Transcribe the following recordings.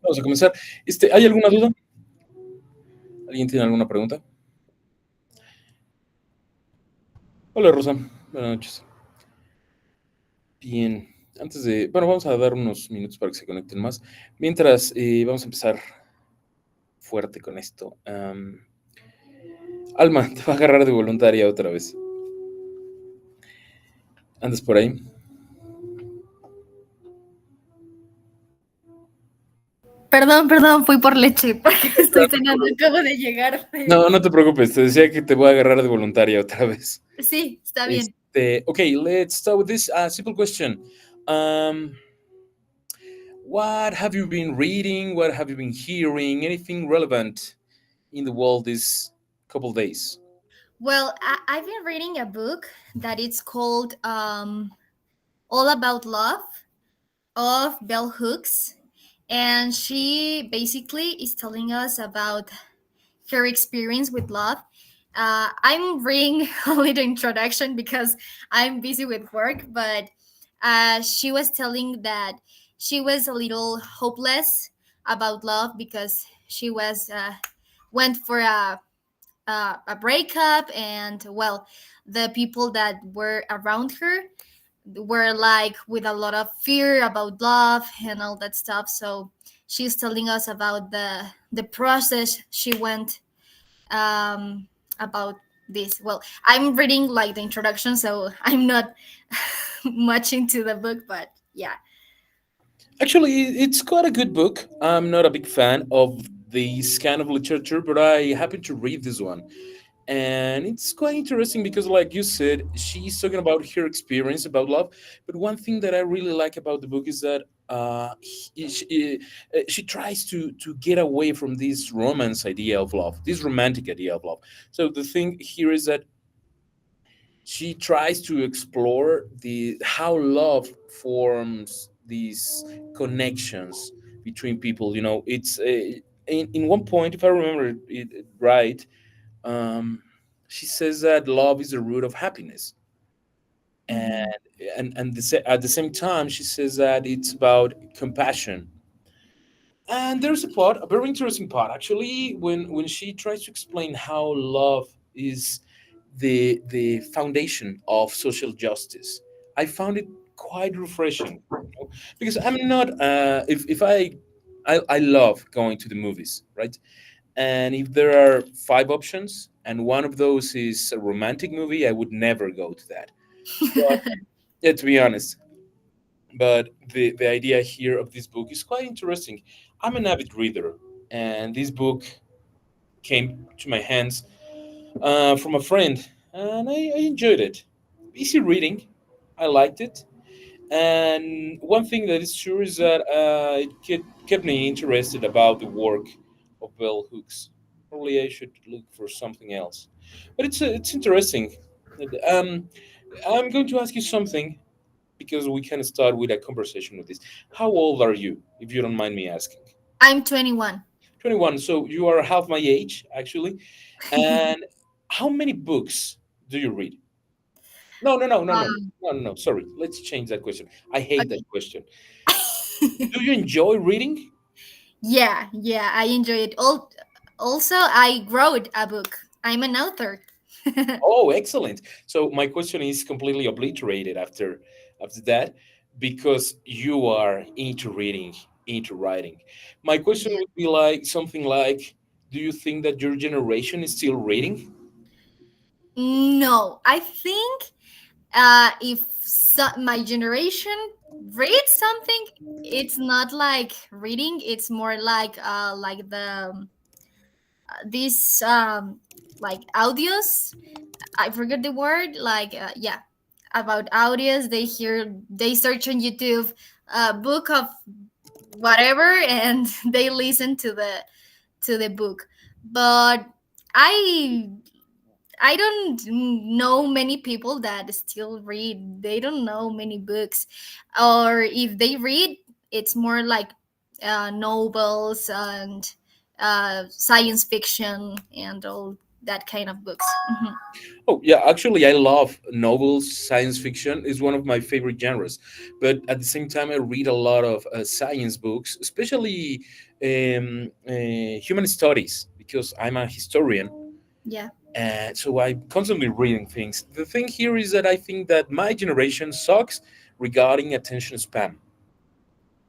Vamos a comenzar. ¿Hay alguna duda? ¿Alguien tiene alguna pregunta? Hola, Rosa. Buenas noches. Bien. Bueno, vamos a dar unos minutos para que se conecten más. Mientras, vamos a empezar fuerte con esto. Alma, te va a agarrar de voluntaria otra vez. ¿Andas por ahí? Perdón, fui por leche porque estoy cenando, acabo de llegar. No, no te preocupes. Te decía que te voy a agarrar de voluntaria otra vez. Sí, está bien. Okay, let's start with this simple question. What have you been reading? What have you been hearing? Anything relevant in the world these couple days? Well, I've been reading a book that it's called All About Love of Bell Hooks. And she basically is telling us about her experience with love. I'm reading only the introduction because I'm busy with work, but she was telling that she was a little hopeless about love because she was went for a breakup, and well, the people that were around her were like with a lot of fear about love and all that stuff. So she's telling us about the process she went about this. Well, I'm reading like the introduction, so I'm not much into the book, but yeah. Actually, it's quite a good book. I'm not a big fan of this kind of literature, but I happen to read this one. And it's quite interesting because, like you said, she's talking about her experience about love. But one thing that I really like about the book is that she tries to get away from this romance idea of love, this romantic idea of love. So the thing here is that she tries to explore the how love forms these connections between people. It's in one point, if I remember it right, um, she says that love is the root of happiness, and Mhm. at the same time she says that it's about compassion. And there's a very interesting part actually, when she tries to explain how love is the foundation of social justice. I found it quite refreshing, because I'm not if I love going to the movies, right? And if there are five options and one of those is a romantic movie, I would never go to that. But yeah, to be honest, but the idea here of this book is quite interesting. I'm an avid reader, and this book came to my hands from a friend, and I enjoyed it. Easy reading, I liked it. And one thing that is sure is that kept me interested about the work of Bell Hooks. Probably I should look for something else, but it's interesting. Um, I'm going to ask you something because we can start with a conversation with this. How old are you, if you don't mind me asking? I'm 21. 21. So you are half my age, actually. And how many books do you read? No, no, no, no, no, um, no, no, no. Sorry. Let's change that question. I hate that okay. question. Do you enjoy reading? Yeah, I enjoy it. Also, I wrote a book. I'm an author. Oh, excellent. So my question is completely obliterated after that, because you are into reading, into writing. My question Yeah. would be like something like, do you think that your generation is still reading? No, I think if my generation reads something, it's not like reading. It's more like the these like audios. I forget the word. Like yeah, about audios. They search on YouTube a book of whatever, and they listen to the book. But I I don't know many people that still read. They don't know many books, or if they read, it's more like novels and science fiction and all that kind of books. Mhm. Oh, yeah, actually, I love novels. Science fiction is one of my favorite genres. But at the same time, I read a lot of science books, especially human studies, because I'm a historian. Yeah. And so I'm constantly reading things. The thing here is that I think that my generation sucks regarding attention span,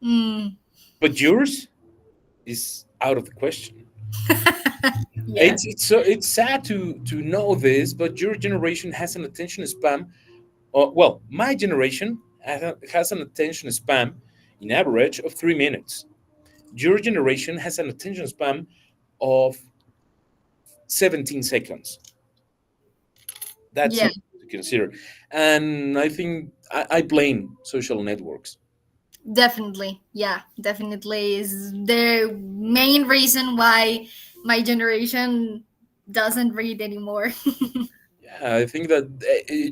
Mm. but yours is out of the question. Yeah. It's sad to know this, but your generation has an attention span. Well, my generation has an attention span in average of 3 minutes. Your generation has an attention span of 17 seconds. That's Yeah. something to consider. And I think I blame social networks. Definitely. Yeah. Definitely is the main reason why my generation doesn't read anymore. Yeah, I think that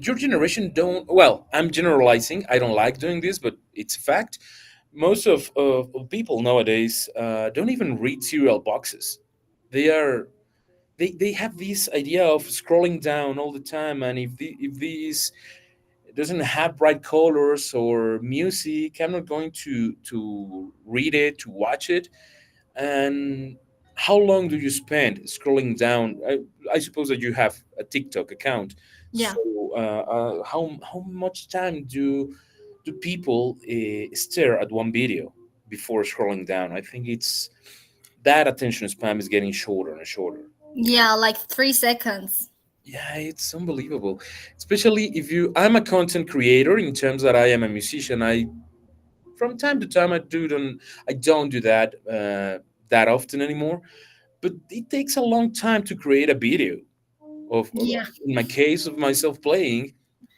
your generation don't. Well, I'm generalizing. I don't like doing this, but it's a fact. Most of people nowadays don't even read cereal boxes. They are they have this idea of scrolling down all the time, and if these doesn't have bright colors or music, I'm not going to read it, to watch it. And how long do you spend scrolling down? I suppose that you have a TikTok account. Yeah. So how much time do people stare at one video before scrolling down? I think it's that attention span is getting shorter and shorter. Yeah. Like 3 seconds. Yeah, it's unbelievable. Especially if you I'm a content creator in terms that I am a musician. I from time to time I don't do that that often anymore, but it takes a long time to create a video of Yeah. in my case of myself playing,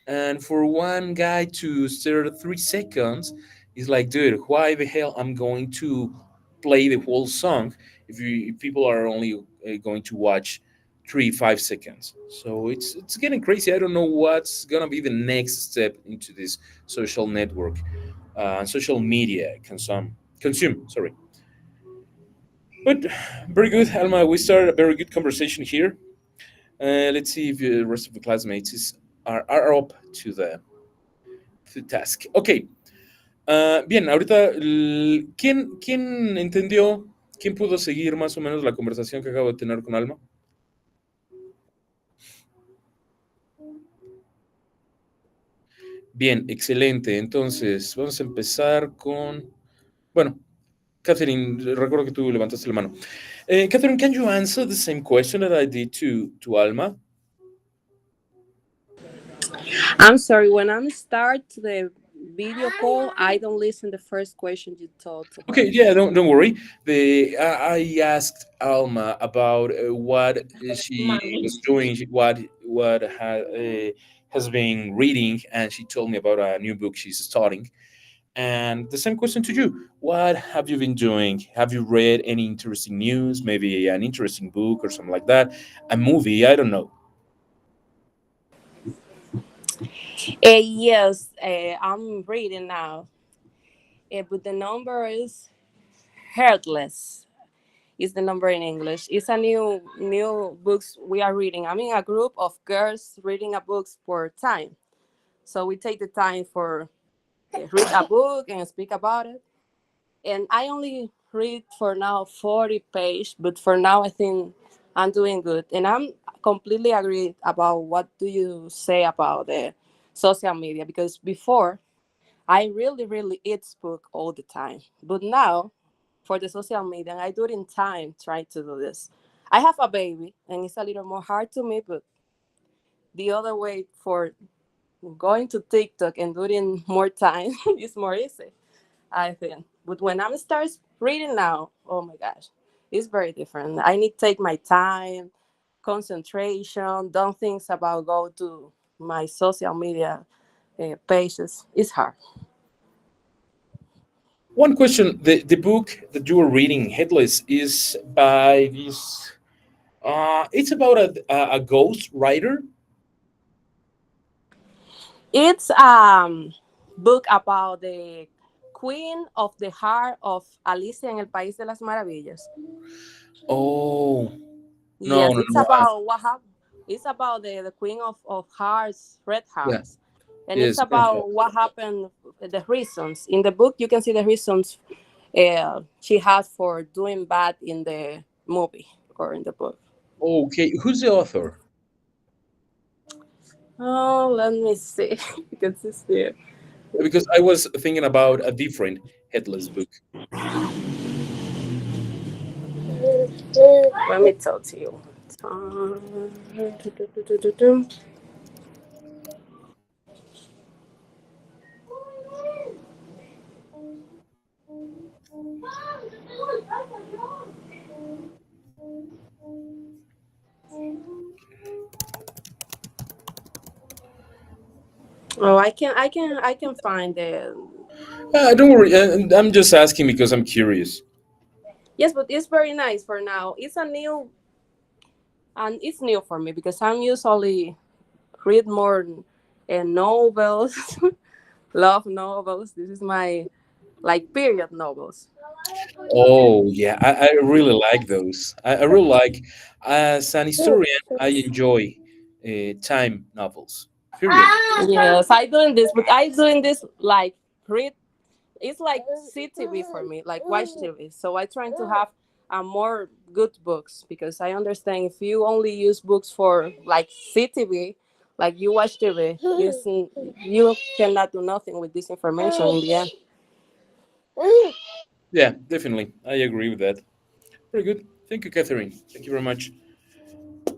and for one guy to stare at 3 seconds is like, dude, why the hell I'm going to play the whole song if people are only going to watch 3 5 seconds. So it's getting crazy. I don't know what's gonna be the next step into this social network social media consume, sorry. But very good, Alma, we started a very good conversation here. Let's see if the rest of the classmates are up to the task. Ok. Bien, ahorita, ¿quién entendió? ¿Quién pudo seguir más o menos la conversación que acabo de tener con Alma? Bien, excelente. Entonces, vamos a empezar con. Bueno, Catherine, recuerdo que tú levantaste la mano. Catherine, can you answer the same question that I did to Alma? I'm sorry, when I'm start the video call, I don't listen the first question you told to Okay, her. yeah, don't worry. I asked Alma about what she was doing, what has been reading, and she told me about a new book she's starting. And the same question to you: what have you been doing? Have you read any interesting news? Maybe an interesting book or something like that? A movie? I don't know. Yes, I'm reading now. But the number is Heartless. Is the number in English? It's a new books we are reading. I'm in a group of girls reading a books for time. So we take the time for read a book and speak about it. And I only read for now 40 page, but for now I think I'm doing good. And I'm completely agree about what do you say about the social media, because before I really eat book all the time, but now for the social media I do it in time trying to do this. I have a baby and it's a little more hard to me, but the other way for going to TikTok and doing more time is more easy, I think. But when I'm start reading now, oh my gosh, it's very different. I need to take my time, concentration, don't think about go to my social media pages. It's hard. One question: the book that you were reading, Headless, is by this. It's about a ghost writer. It's book about the Queen of the Heart of Alicia en el País de las Maravillas. Oh. No, Yes, no, it's no. about what happened. It's about the Queen of Hearts, Red Yeah, Hearts, and it's yes. about what happened, the reasons. In the book, you can see the reasons she has for doing bad in the movie or in the book. Okay, who's the author? Oh, let me see. Because it's there. Because I was thinking about a different Headless book. Let me tell to you. Oh, I can find the. Don't worry, I'm just asking because I'm curious. Yes, but it's very nice for now. It's a new, and it's new for me because I'm usually read more novels, love novels. This is my like period novels. Oh yeah, I really like those. I really like. As an historian, I enjoy time novels. Period. Yes, I doing this, but I doing this like read. It's like CTV for me, like watch TV. So I trying to have more good books because I understand if you only use books for like CTV, like you watch TV, you cannot do nothing with this information in the end. Yeah, definitely. I agree with that. Very good. Thank you, Catherine. Thank you very much.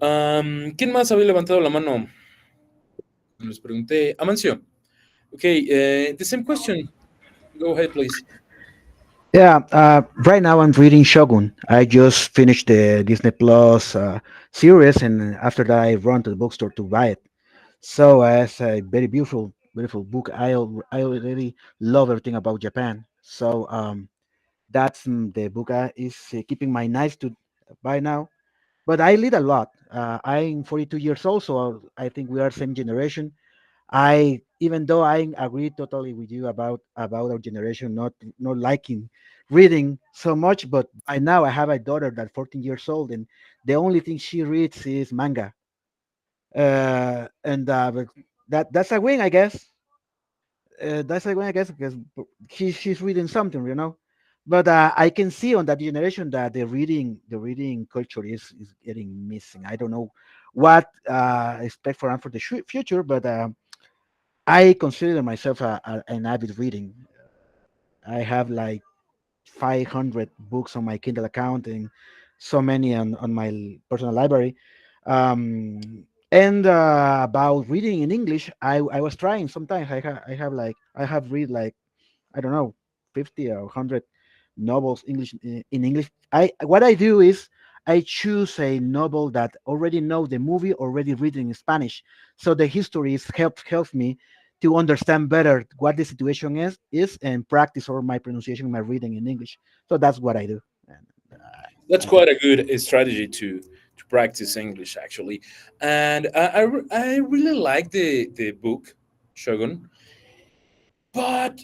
¿Quién más había levantado la mano? Les pregunté. Amancio. Okay, the same question. Go ahead, please. Yeah, right now I'm reading Shogun. I just finished the Disney Plus series, and after that I run to the bookstore to buy it. So it's a very beautiful, beautiful book. I already love everything about Japan. So that's the book is keeping my nights to buy now. But I read a lot. I'm 42 years old, so I think we are same generation. I even though I agree totally with you about our generation not liking reading so much, but by now I have a daughter that's 14 years old, and the only thing she reads is manga. And but that's a win, I guess. That's a win, I guess, because she's reading something, you know. But I can see on that generation that the reading culture is getting missing. I don't know what expect for the future, but I consider myself an avid reading. I have like 500 books on my Kindle account and so many on my personal library. And about reading in English, I was trying sometimes. I have read like I don't know 50 or 100 novels English in English. I what I do is I choose a novel that already know the movie already read in Spanish, so the history is helps me to understand better what the situation is and practice or my pronunciation, my reading in English. So that's what I do. And, That's I think. quite a good strategy to practice English, actually. And I really like the book Shogun, but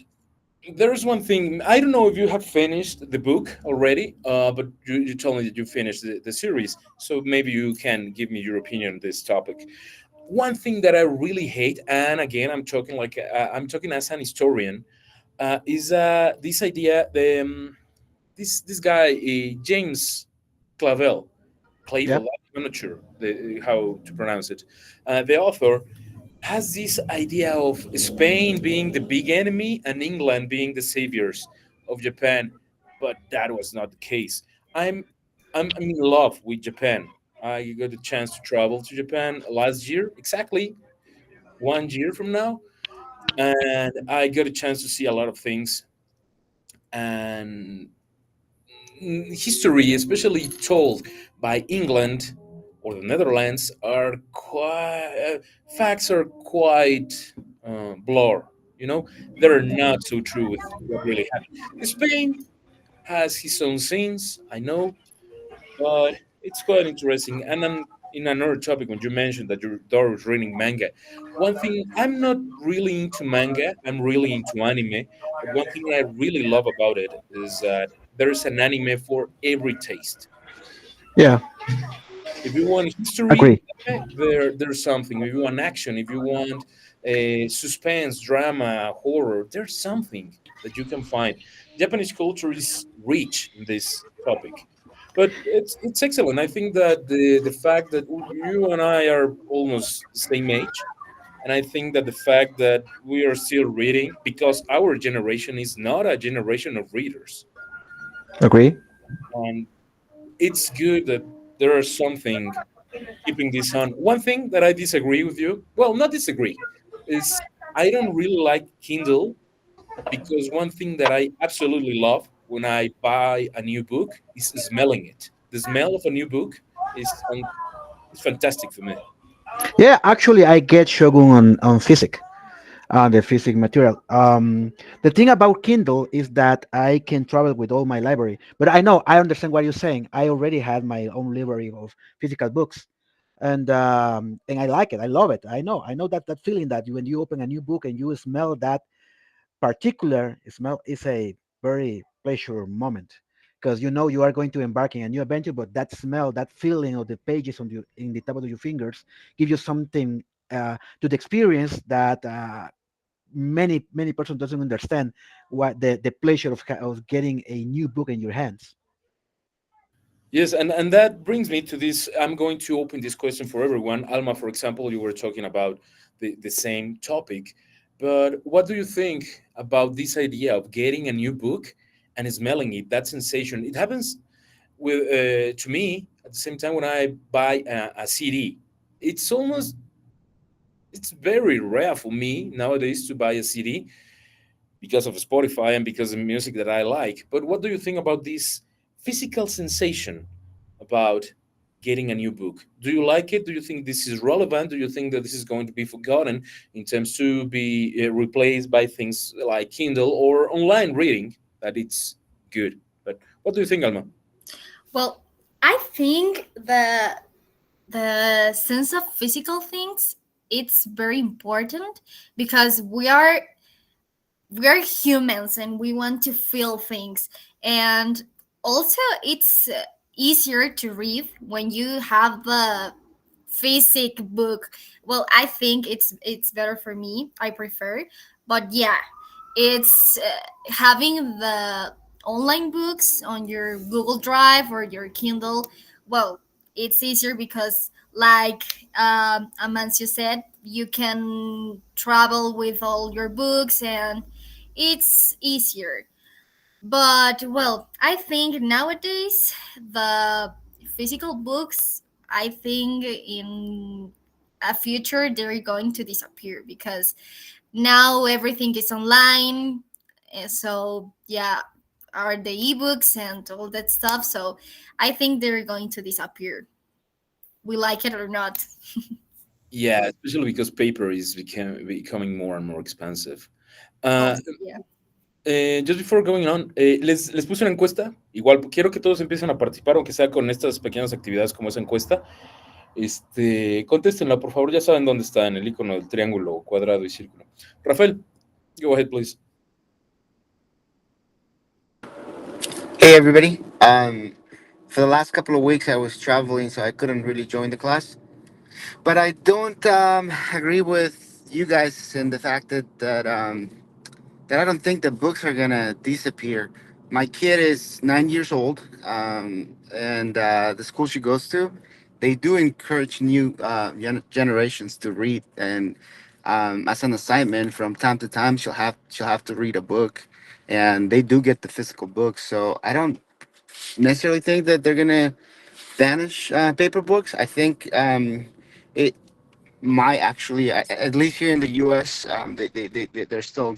there's one thing. I don't know if you have finished the book already, but you told me that you finished the series, so maybe you can give me your opinion on this topic. One thing that I really hate, and again, I'm talking as an historian, is this idea. This guy James Clavel, Yeah. Clavel. I'm not sure how to pronounce it. The author has this idea of Spain being the big enemy and England being the saviors of Japan, but that was not the case. I'm I'm in love with Japan. I got the chance to travel to Japan last year, exactly 1 year from now, and I got a chance to see a lot of things. And history, especially told by England or the Netherlands, are quite facts are quite blur. You know, they're not so true with what really happened. Spain has his own scenes, I know, but it's quite interesting. And then in another topic, when you mentioned that your daughter was reading manga, one thing I'm not really into manga, I'm really into anime. But one thing I really love about it is that there's an anime for every taste. Yeah. If you want history, Agree. there's something. If you want action, if you want suspense, drama, horror, there's something that you can find. Japanese culture is rich in this topic, but it's excellent. I think that the fact that you and I are almost the same age, and I think that the fact that we are still reading, because our generation is not a generation of readers, Agree. and it's good that there is something keeping this on. One thing that I disagree with you, well, not disagree, is I don't really like Kindle, because one thing that I absolutely love when I buy a new book is smelling it. The smell of a new book is fantastic for me. Yeah, actually, I get Shogun on physic, on the physic material. The thing about Kindle is that I can travel with all my library. But I understand what you're saying. I already had my own library of physical books, and I like it. I love it. I know that feeling that when you open a new book and you smell that particular smell is a very pleasure moment because you know you are going to embark in a new adventure, but that smell, that feeling of the pages on in the top of your fingers give you something to the experience that many persons doesn't understand what the pleasure of getting a new book in your hands. Yes, and that brings me to this. I'm going to open this question for everyone. Alma, for example, you were talking about the same topic, but what do you think about this idea of getting a new book and smelling it? That sensation. It happens with to me at the same time when I buy a CD. It's almost it's very rare for me nowadays to buy a CD because of Spotify and because of music that I like. But what do you think about this physical sensation about getting a new book? Do you like it? Do you think this is relevant? Do you think that this is going to be forgotten in terms to be replaced by things like Kindle or online reading? That it's good. But what do you think, Alma? Well, I think the sense of physical things, it's very important because we are humans and we want to feel things. And also it's easier to read when you have the physic book. Well, I think it's better for me, I prefer. But yeah, it's having the online books on your Google Drive or your Kindle. Well, it's easier because, like Amancio said, you can travel with all your books and it's easier. But well, I think nowadays the physical books, I think in a future they're going to disappear because now everything is online. So yeah, are the ebooks and all that stuff. So I think they're going to disappear. We like it or not. Yeah, especially because paper is becoming more and more expensive. Oh Uh, yeah. just before going on, les puse una encuesta. Igual quiero que todos empiecen a participar, aunque sea con estas pequeñas actividades como esa encuesta. Contéstenla, por favor, ya saben dónde está, en el icono del triángulo, cuadrado y círculo. Rafael, go ahead, please. Hey everybody. For the last couple of weeks I was traveling, so I couldn't really join the class. But I don't agree with you guys in the fact that I don't think the books are gonna disappear. My kid is 9 years old, and the school she goes to, they do encourage new generations to read. And as an assignment, from time to time, she'll have to read a book, and they do get the physical books. So I don't necessarily think that they're gonna banish paper books. I think it might actually, at least here in the U.S., they're still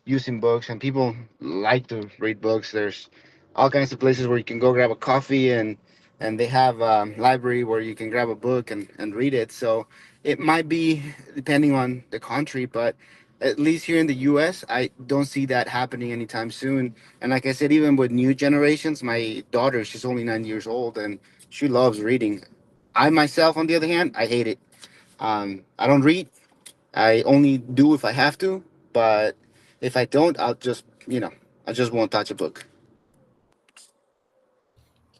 using books, and people like to read books. There's all kinds of places where you can go grab a coffee, and they have a library where you can grab a book and read it. So it might be depending on the country, but at least here in the U.S., I don't see that happening anytime soon. And like I said, even with new generations, my daughter, she's only 9 years old, and she loves reading. I myself, on the other hand, I hate it. I don't read. I only do if I have to, but if I don't, I just won't touch a book.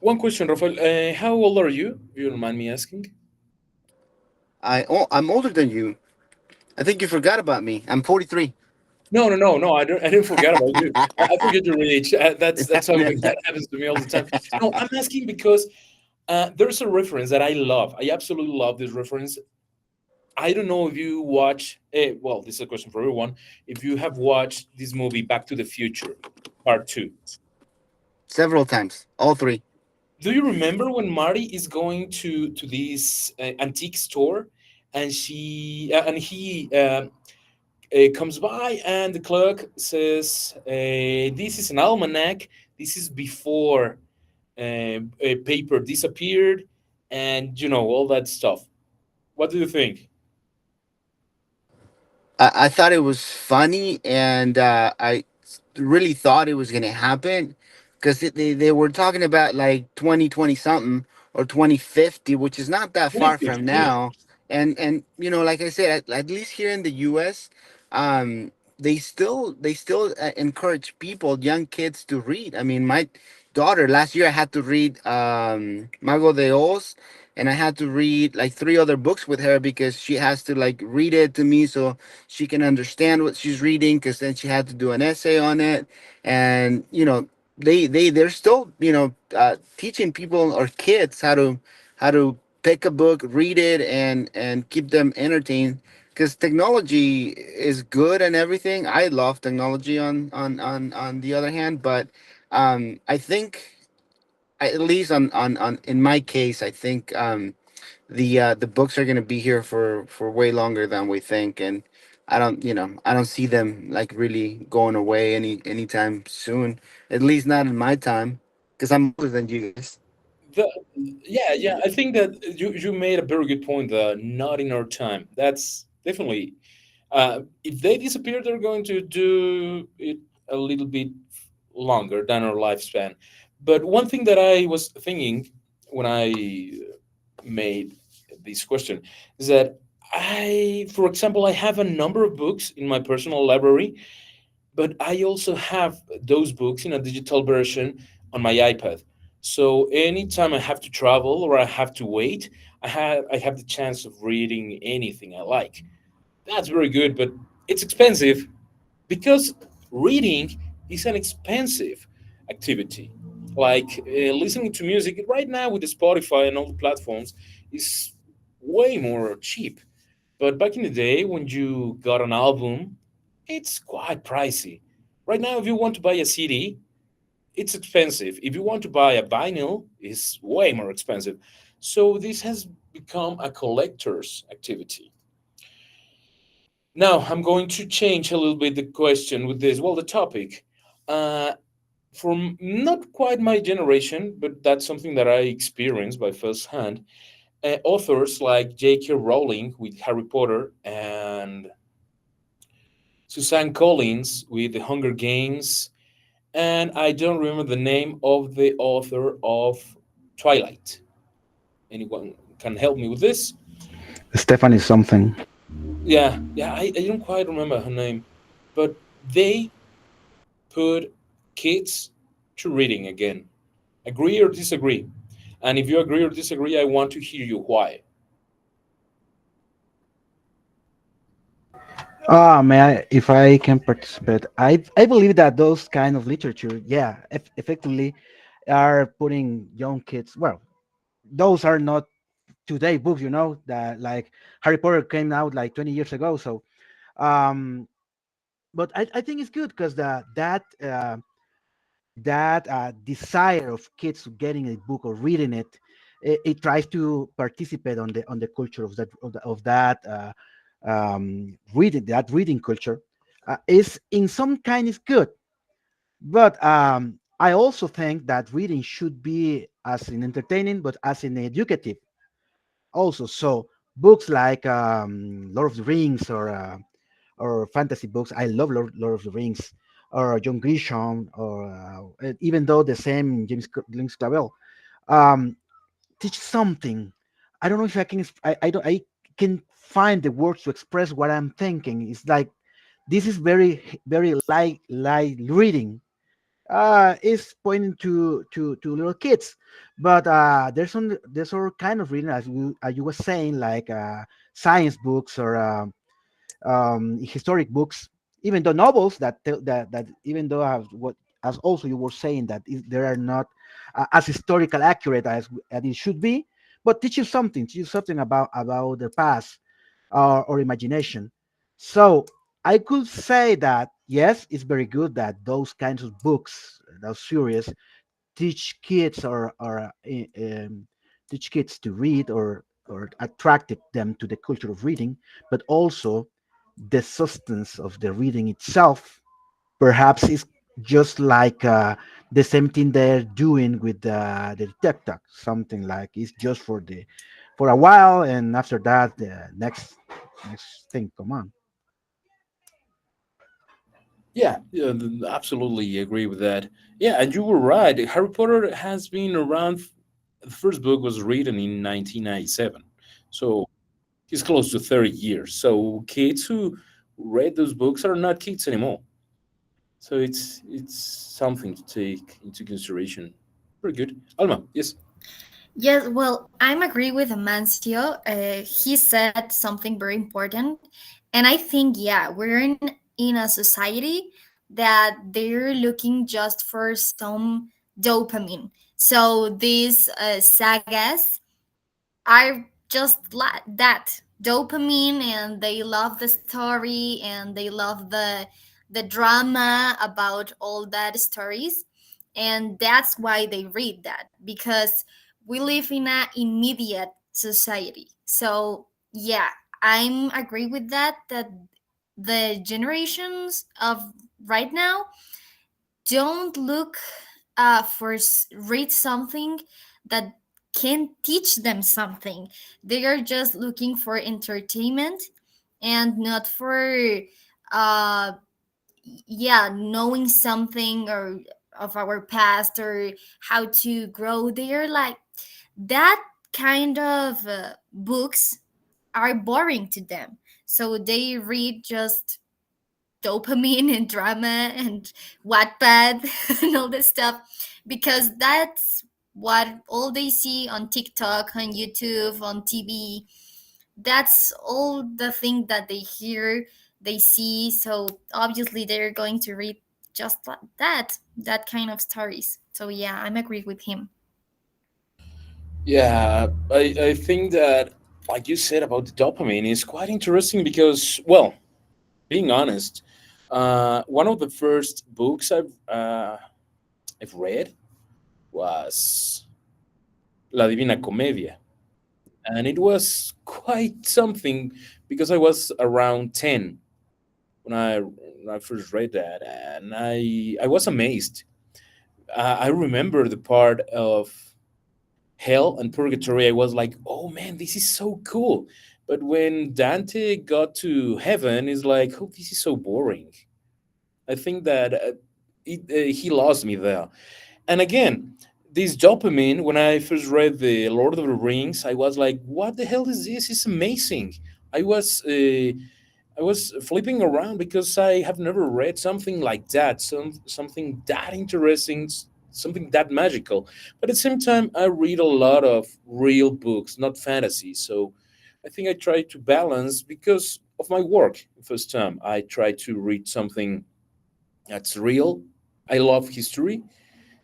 One question, Rafael. How old are you? If you don't mind me asking. I'm older than you. I think you forgot about me. I'm 43. No, no, no, no. I don't. I didn't forget about you. I forget your age. That's something that happens to me all the time. No, I'm asking because there's a reference that I love. I absolutely love this reference. I don't know if you watch. Well, this is a question for everyone. If you have watched this movie, Back to the Future, Part Two. Several times, all three. Do you remember when Marty is going to this antique store, and he comes by, and the clerk says, "This is an almanac. This is before a paper disappeared, and all that stuff." What do you think? I thought it was funny, and I really thought it was going to happen because they were talking about like 2020 something or 2050, which is not that far from 2015. now. And like I said, at least here in the U.S., they still encourage people, young kids, to read. I mean, my daughter last year I had to read Mago de Oz, and I had to read like three other books with her because she has to like read it to me so she can understand what she's reading, because then she had to do an essay on it. And they're still teaching people or kids how to pick a book, read it, and keep them entertained, because technology is good and everything. I love technology on the other hand, but I think, at least on in my case, I think the books are going to be here for way longer than we think. And I don't see them like really going away anytime soon, at least not in my time, because I'm older than you guys. The, yeah, yeah. I think that you made a very good point. Not in our time. That's definitely. If they disappear, they're going to do it a little bit longer than our lifespan. But one thing that I was thinking when I made this question is that for example, I have a number of books in my personal library, but I also have those books in a digital version on my iPad. So anytime I have to travel or I have to wait, I have the chance of reading anything I like. That's very good, but it's expensive because reading is an expensive activity. Like listening to music right now with the Spotify and all the platforms is way more cheap. But back in the day, when you got an album, it's quite pricey. Right now, if you want to buy a CD, it's expensive. If you want to buy a vinyl, it's way more expensive. So this has become a collector's activity. Now, I'm going to change a little bit the question with this. Well, the topic. Uh, from not quite my generation, but that's something that I experienced by first hand. Authors like J.K. Rowling with Harry Potter and Suzanne Collins with The Hunger Games, and I don't remember the name of the author of Twilight. Anyone can help me with this? Stephanie something. Yeah, yeah, I don't quite remember her name, but they put kids to reading again. Agree or disagree? And if you agree or disagree, I want to hear you why. May I, if I can participate, I believe that those kind of literature, yeah, effectively are putting young kids. Well, those are not today books, that like Harry Potter came out like 20 years ago. So, um, but I think it's good because that desire of kids getting a book or reading it, it tries to participate on the culture of that reading culture, is in some kind is good. But I also think that reading should be as in entertaining, but as in educative also. So books like Lord of the Rings, or fantasy books. I love Lord of the Rings, or John Grisham, or even though the same James Clavel, um, teach something. I don't know if I can. I can find the words to express what I'm thinking. It's like this is very very light reading. is pointing to little kids. But there's all kind of reading, as you were saying, like science books or historic books, even though novels that even though have what, as also you were saying, that they are not as historical accurate as it should be, but teach you something about the past or imagination. So I could say that yes, it's very good that those kinds of books, those series, teach kids teach kids to read or attracted them to the culture of reading, but also the substance of the reading itself perhaps is just like the same thing they're doing with the TikTok, something like it's just for a while, and after that the next thing come on. Yeah, yeah, absolutely agree with that. Yeah, and you were right. Harry Potter has been around. The first book was written in 1997, so it's close to 30 years. So kids who read those books are not kids anymore. So it's something to take into consideration. Very good, Alma. Yes. Yes, well, I'm agree with Amancio. He said something very important, and I think yeah, we're in a society that they're looking just for some dopamine. So these sagas are just like that dopamine, and they love the story and they love the drama about all that stories, and that's why they read that, because we live in a immediate society. So yeah, I'm agree with that, that the generations of right now don't look for read something that can teach them something. They are just looking for entertainment and not for uh yeah, knowing something or of our past or how to grow. They are like that kind of books are boring to them, so they read just dopamine and drama and Wattpad and all this stuff, because that's what all they see on TikTok, on YouTube, on TV. That's all the thing that they hear, they see. So obviously they're going to read just like that kind of stories. So yeah, I'm agree with him. Yeah, I think that, like you said about the dopamine, is quite interesting because, well, being honest, one of the first books I've read was La Divina Comedia, and it was quite something because I was around 10 when I first read that, and I was amazed. I remember the part of hell and purgatory. I was like, oh man, this is so cool. But when Dante got to heaven, it's like, oh, this is so boring. I think that he lost me there. And again, this dopamine, when I first read the Lord of the Rings, I was like, what the hell is this? It's amazing. I was uh, I was flipping around because I have never read something like that, something that interesting, something that magical. But at the same time, I read a lot of real books, not fantasy. So I think I try to balance because of my work. First time, I try to read something that's real. I love history,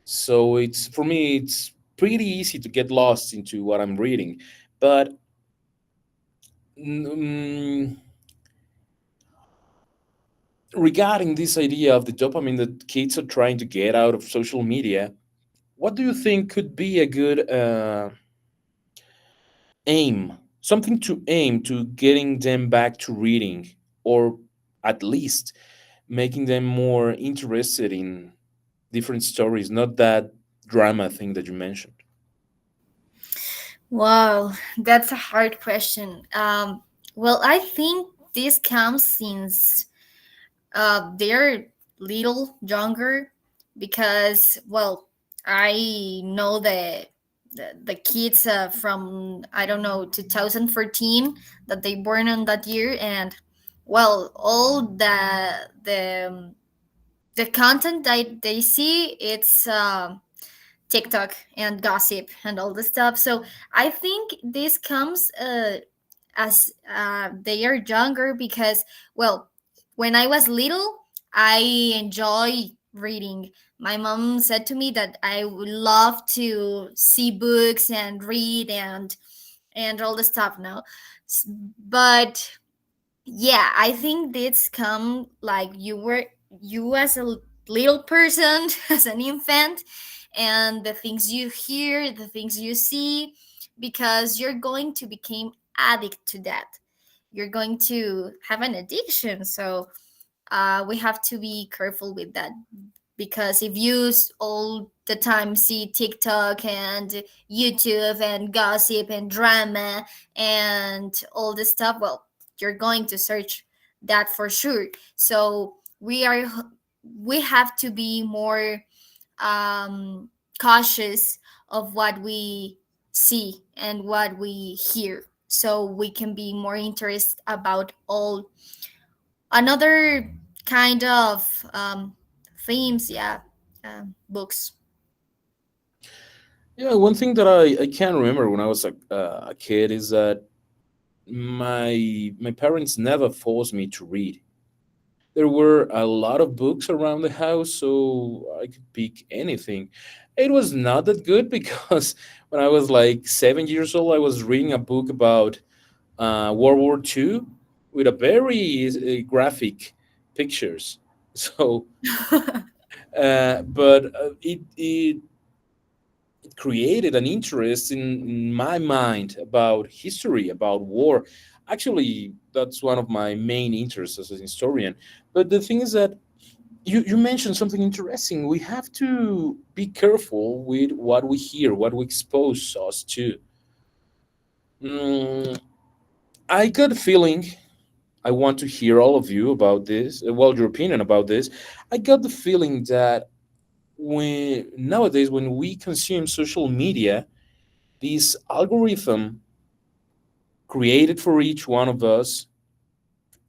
so it's for me it's pretty easy to get lost into what I'm reading. But mm, regarding this idea of the dopamine that kids are trying to get out of social media, what do you think could be a good aim, something to aim to getting them back to reading, or at least making them more interested in different stories, not that drama thing that you mentioned? Wow, that's a hard question. Well, I think this comes since they're little younger, because well, I know the kids from I don't know 2014 that they born on that year, and well, all the the content that they see, it's TikTok and gossip and all the stuff. So I think this comes as they are younger because, well, when I was little, I enjoy reading. My mom said to me that I would love to see books and read and all the stuff now. But yeah, I think this come like you as a little person, as an infant, and the things you hear, the things you see, because you're going to become addict to that. You're going to have an addiction. So we have to be careful with that, because if you all the time see TikTok and YouTube and gossip and drama and all this stuff, well, you're going to search that for sure. So we have to be more um, cautious of what we see and what we hear, so we can be more interested about all another kind of themes, yeah, books. Yeah, one thing that I can remember when I was a kid is that my parents never forced me to read. There were a lot of books around the house, so I could pick anything. It was not that good because when I was like 7 years old, I was reading a book about World War II with a very graphic pictures. So, but it created an interest in my mind about history, about war. Actually, that's one of my main interests as a historian. But the thing is that you mentioned something interesting. We have to be careful with what we hear, what we expose us to. Mm, I got a feeling. I want to hear all of you about this. Well, your opinion about this. I got the feeling that when nowadays when we consume social media, this algorithm created for each one of us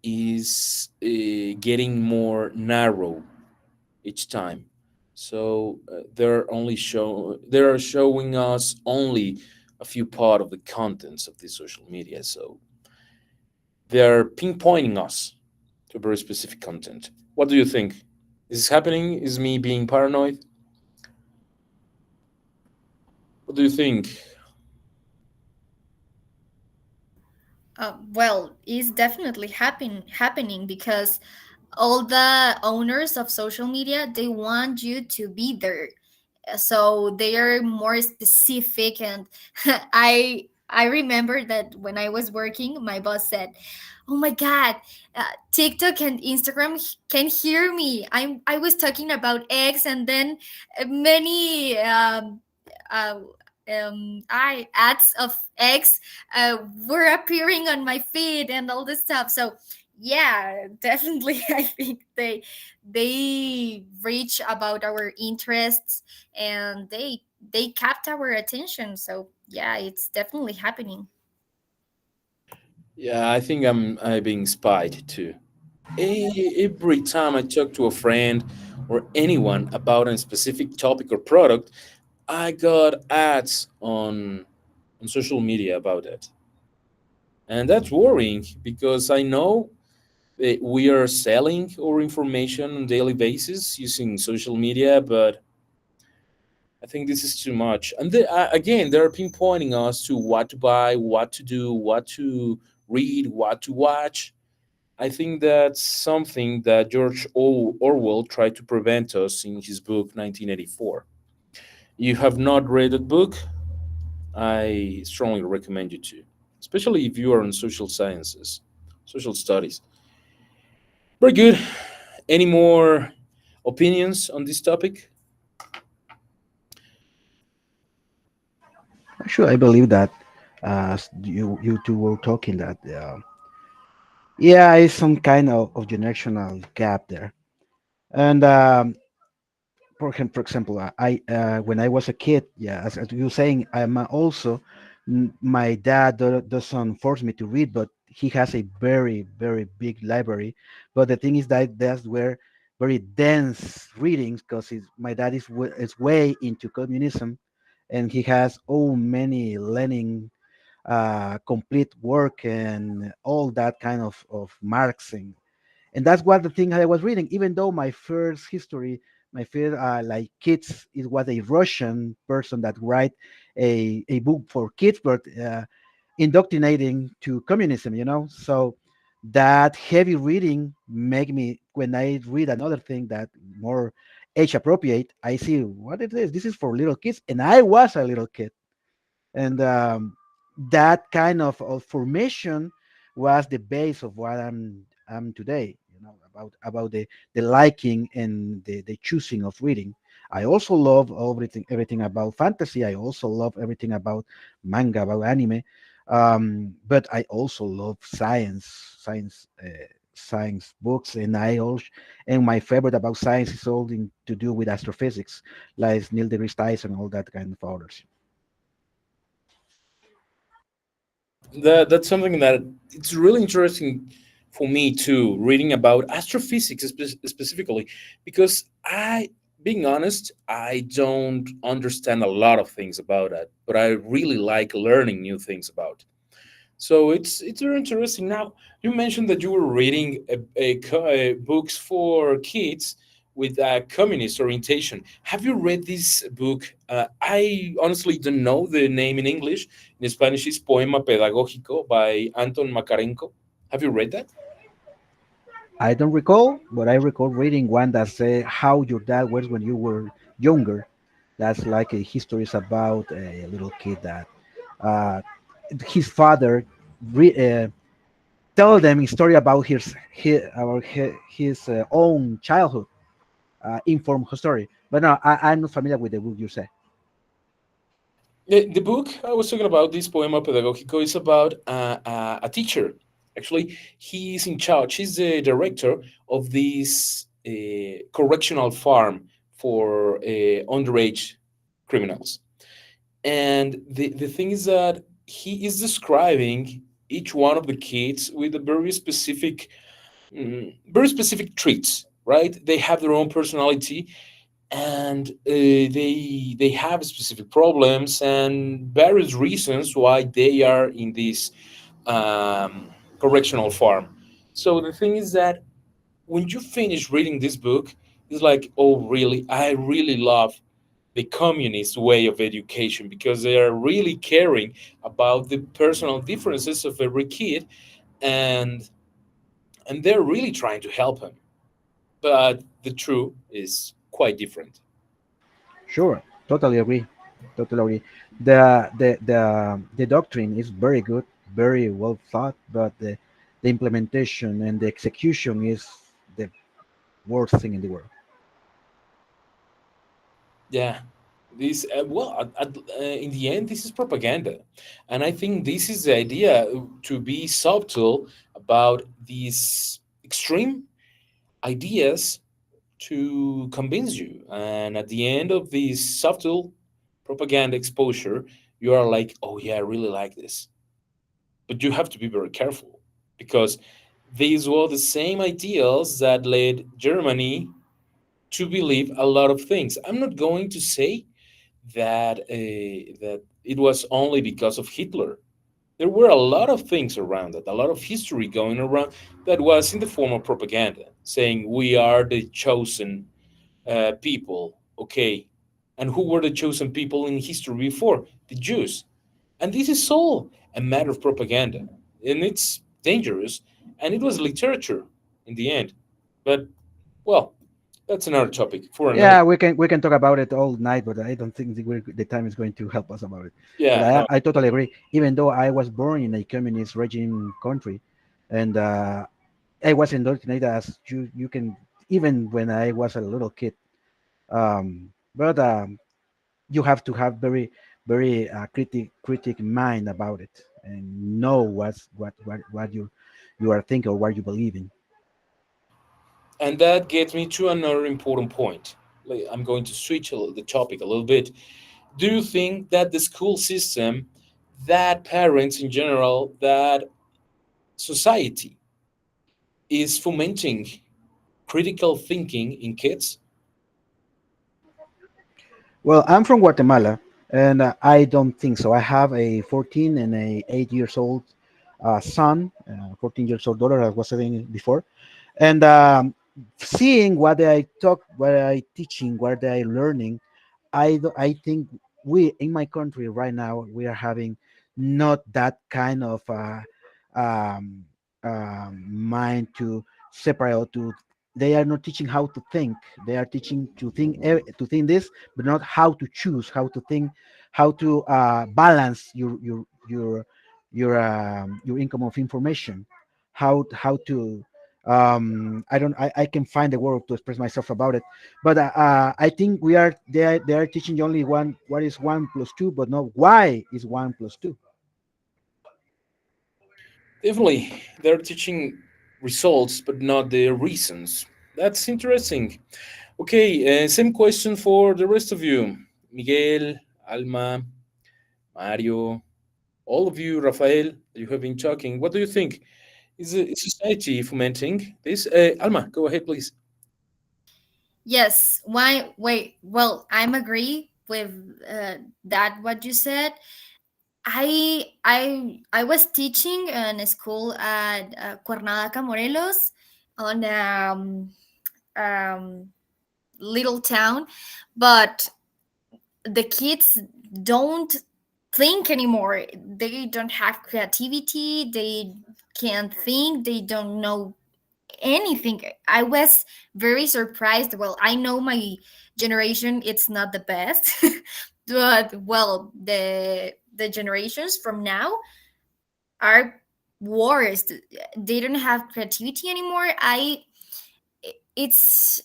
is getting more narrow each time. So they're showing us only a few part of the contents of the social media. So they're pinpointing us to very specific content. What do you think? Is this happening? Is me being paranoid? What do you think? Well, it's definitely happening because all the owners of social media, they want you to be there, so they are more specific. And I remember that when I was working, my boss said, oh my god, TikTok and Instagram can hear me. I was talking about X, and then many uh, I ads of X were appearing on my feed and all this stuff. So yeah, definitely, I think they reach about our interests, and they kept our attention. So yeah, it's definitely happening. Yeah, I think I'm being spied too. Every time I talk to a friend or anyone about a specific topic or product, I got ads on social media about it. And that's worrying because I know that we are selling our information on daily basis using social media, but I think this is too much. And again, they're pinpointing us to what to buy, what to do, what to read, what to watch. I think that's something that George Orwell tried to prevent us in his book 1984. You have not read that book? I strongly recommend you to, especially if you are in social sciences, social studies. Very good. Any more opinions on this topic? Actually, I believe that you two were talking that yeah, it's some kind of generational gap there. And for example, when I was a kid, yeah, as you were saying, I'm also my dad doesn't force me to read, but he has a very big library. But the thing is that that's where very dense readings because my dad is way into communism, and he has oh many Lenin complete work and all that kind of marks, and that's what the thing I was reading. Even though my first history, my first like kids, it was a Russian person that write a book for kids, but indoctrinating to communism, So that heavy reading make me when I read another thing that more age appropriate, I see what it is. This is for little kids, and I was a little kid, and that kind of formation was the base of what I'm today. About the liking and the choosing of reading. I also love everything about fantasy. I also love everything about manga, about anime. But I also love science books, and my favorite about science is all to do with astrophysics, like Neil deGrasse Tyson, all that kind of authors. That's something that it's really interesting for me too, reading about astrophysics specifically, because being honest, I don't understand a lot of things about that, but I really like learning new things about. So it's very interesting. Now, you mentioned that you were reading books for kids with a communist orientation. Have you read this book? I honestly don't know the name in English. In Spanish, it's Poema Pedagógico by Anton Makarenko. Have you read that? I don't recall, but I recall reading one that said how your dad was when you were younger. That's like a history is about a little kid that uh, his father re- tell them a story about his own childhood, informed story. But no, I'm not familiar with the book you say. The book I was talking about, this Poema Pedagógico, is about a teacher. Actually, he's in charge. He's the director of this correctional farm for underage criminals. And the thing is that he is describing each one of the kids with a very specific traits, right? They have their own personality, and they have specific problems and various reasons why they are in this correctional farm. So the thing is that when you finish reading this book, it's like, oh, really? I really love the communist way of education because they are really caring about the personal differences of every kid, and they're really trying to help him. But the truth is quite different. Sure, totally agree. Totally agree. The doctrine is very good, very well thought, but the implementation and the execution is the worst thing in the world. Yeah, this in the end, this is propaganda, and I think this is the idea, to be subtle about these extreme ideas to convince you. And at the end of this subtle propaganda exposure, you are like, oh yeah, I really like this. But you have to be very careful because these were the same ideals that led Germany to believe a lot of things. I'm not going to say that it was only because of Hitler. There were a lot of things around it, a lot of history going around that was in the form of propaganda, saying we are the chosen people. Okay, and who were the chosen people in history before? The Jews. And this is all a matter of propaganda, and it's dangerous. And it was literature in the end. But well, that's another topic for another. Yeah, we can talk about it all night, but I don't think the time is going to help us about it. But Yeah, I no, I totally agree. Even though I was born in a communist regime country, and I was indoctrinated as you can even when I was a little kid. But you have to have very critic mind about it and know what you are thinking or what you believe in. and that gets me to another important point. I'm going to switch the topic a little bit. Do you think that the school system, that parents in general, that society is fomenting critical thinking in kids? Well, I'm from Guatemala, and I don't think so. I have a 14 and a 8 years old son, 14 years old daughter, as I was saying before, and seeing what they talk, what I teaching, what they learning, I think we in my country right now we are having not that kind of um, mind to separate or to they are not teaching how to think. They are teaching to think this, but not how to choose, how to think, how to balance your income of information, how to I can find the word to express myself about it, but I think they are teaching only one what is 1 plus 2, but not why is 1 plus 2. Definitely, they're teaching results, but not the reasons. That's interesting. Okay, same question for the rest of you. Miguel, Alma, Mario, all of you, Rafael, you have been talking. What do you think? Is society fomenting this? Alma, go ahead, please. Yes. Why? Wait. Well, I'm agree with that what you said. I was teaching in a school at Cuernavaca, Morelos, on um, little town, but the kids don't think anymore. They don't have creativity. They can't think. They don't know anything. I was very surprised. Well, I know my generation it's not the best, but well, the generations from now are worse. They don't have creativity anymore. It's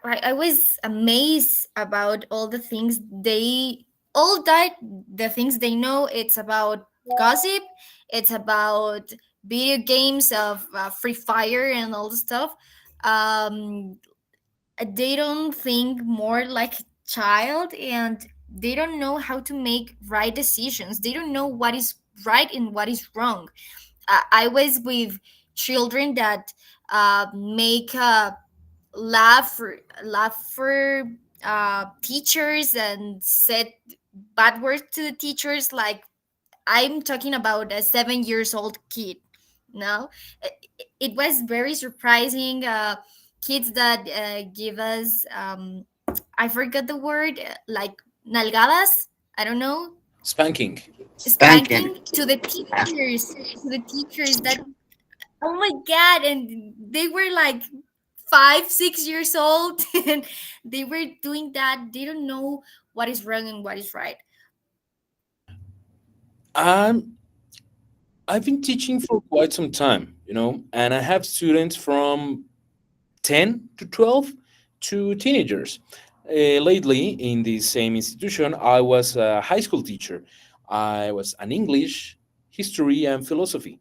I was amazed about all the things they all that the things they know. It's about gossip. It's about video games of Free Fire and all the stuff. Um, they don't think more like a child, and they don't know how to make right decisions. They don't know what is right and what is wrong. I was with children that make laugh for teachers and said bad words to the teachers. Like, I'm talking about a 7 years old kid. No, it was very surprising. Kids that give us I forgot the word, like nalgadas. I don't know, Spanking. Spanking. spanking to the teachers that, oh my god, and they were like 5 6 years old and they were doing that. They don't know what is wrong and what is right. Um, I've been teaching for quite some time, and I have students from 10 to 12 to teenagers. Lately, in the same institution, I was a high school teacher. I was an English, history, and philosophy.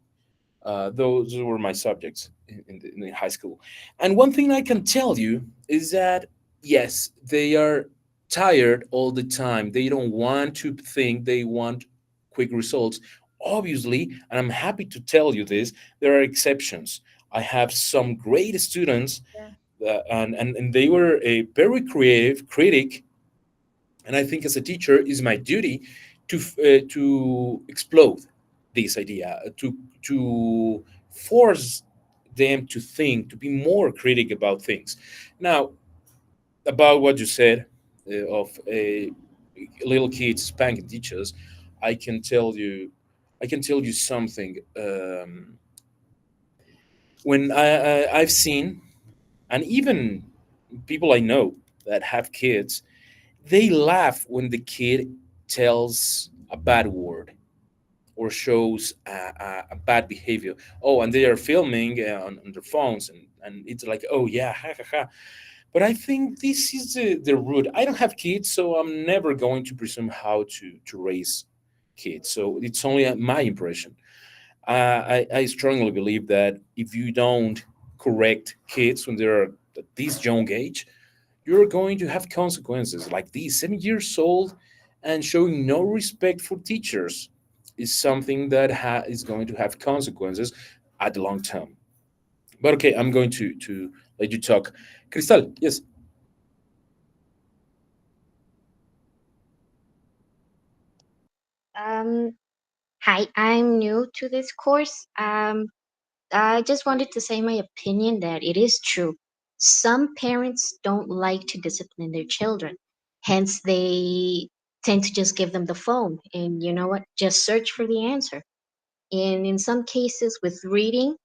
Those were my subjects in the high school. And one thing I can tell you is that, yes, they are tired all the time. They don't want to think, they want quick results. Obviously, and I'm happy to tell you this, there are exceptions. I have some great students, Yeah. and they were a very creative critic, and I think as a teacher, it's my duty to explode this idea, to force them to think, to be more critic about things. Now, about what you said of a little kids spanking teachers, I can tell you, I can tell you something. When I've seen, and even people I know that have kids, they laugh when the kid tells a bad word or shows a bad behavior. Oh, and they are filming on their phones, and it's like, oh yeah, ha ha ha. But I think this is the root. I don't have kids, so I'm never going to presume how to raise kids. So it's only my impression. I strongly believe that if you don't correct kids when they're at this young age, you're going to have consequences like these. 7 years old and showing no respect for teachers is something that is going to have consequences at the long term. But okay, I'm going to let you talk. Cristal, yes. Um, Hi, I'm new to this course. I just wanted to say my opinion that it is true. Some parents don't like to discipline their children, hence, they tend to just give them the phone and you know what? Just search for the answer. And in some cases, with reading,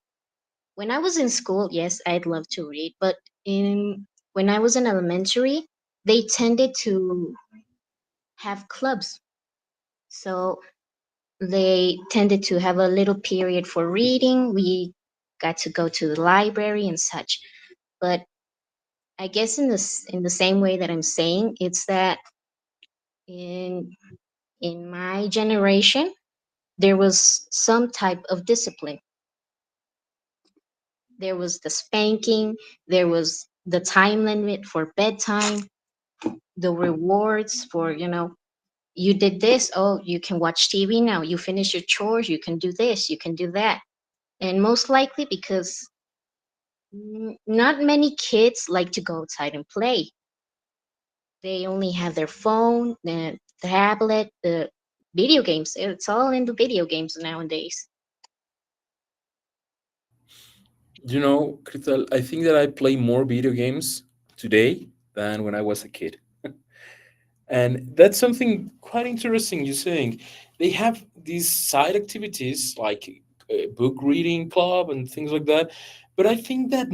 when I was in school, yes, I'd love to read, but in when I was in elementary, they tended to have clubs. So they tended to have a little period for reading. We got to go to the library and such. But I guess in the same way that I'm saying, it's that in in my generation there was some type of discipline. There was the spanking, there was the time limit for bedtime, the rewards for, you did this, oh, you can watch TV now. You finish your chores, you can do this, you can do that. And most likely because not many kids like to go outside and play. They only have their phone, the tablet, the video games. It's all in the video games nowadays. Cristal, I think that I play more video games today than when I was a kid. And that's something quite interesting you're saying. They have these side activities like book reading club and things like that. But I think that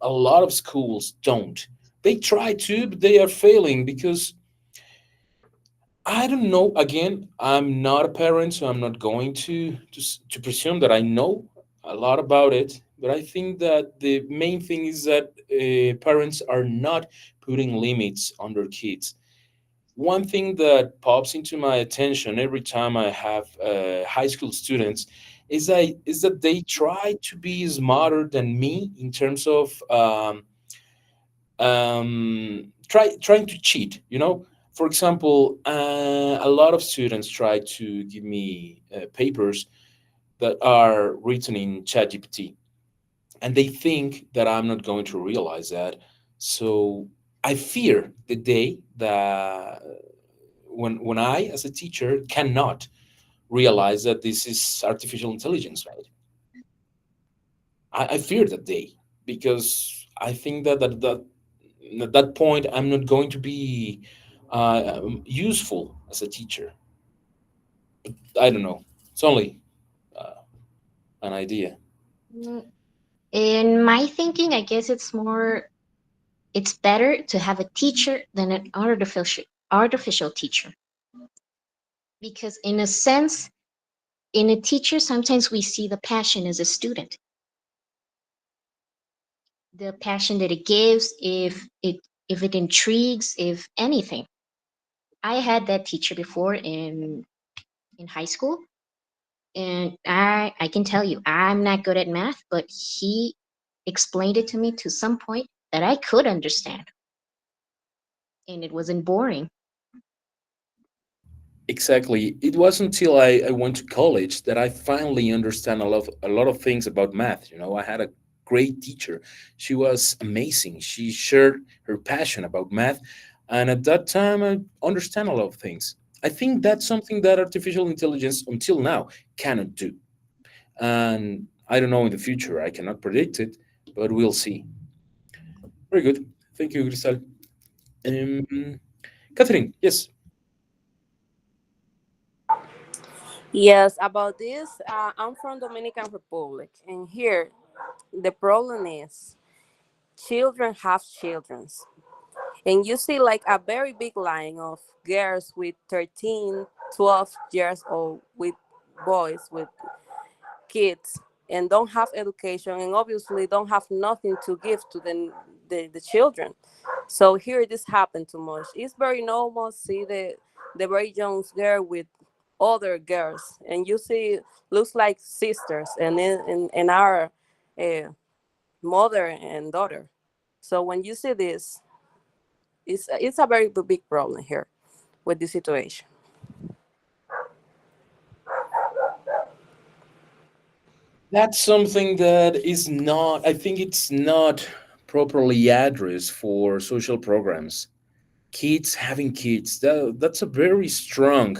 a lot of schools don't. They try to, but they are failing because I don't know. Again, I'm not a parent, so I'm not going to presume that I know a lot about it. But I think that the main thing is that parents are not putting limits on their kids. One thing that pops into my attention every time I have high school students is that they try to be smarter than me in terms of trying to cheat. For example, a lot of students try to give me papers that are written in ChatGPT, and they think that I'm not going to realize that. So I fear the day that when I, as a teacher, cannot realize that this is artificial intelligence, right? I fear that day because I think that at that point I'm not going to be useful as a teacher. I don't know. It's only uh, an idea. Mm, In my thinking, I guess it's better to have a teacher than an artificial teacher, because in a sense, in a teacher, sometimes we see the passion as a student, the passion that it gives, if it intrigues, if anything. I had that teacher before in high school, and I can tell you, I'm not good at math, but he explained it to me to some point that I could understand, and it wasn't boring. Exactly. It wasn't until I went to college that I finally understand a lot of things about math. I had a great teacher. She was amazing. She shared her passion about math, and at that time I understand a lot of things. I think that's something that artificial intelligence until now cannot do. And I don't know in the future. I cannot predict it, but we'll see. Very good. Thank you, Cristal. Um, Catherine, yes. Yes, about this, I'm from Dominican Republic, and here the problem is children have childrens, and you see like a very big line of girls with 13, 12 years old with boys with kids and don't have education and obviously don't have nothing to give to the children. So here this happened too much. It's very normal see the very young girl with other girls and you see looks like sisters and in our uh, mother and daughter. So when you see this, it's a very big problem here with this situation. That's something that is not, I think it's not properly addressed for social programs. Kids having kids, that's a very strong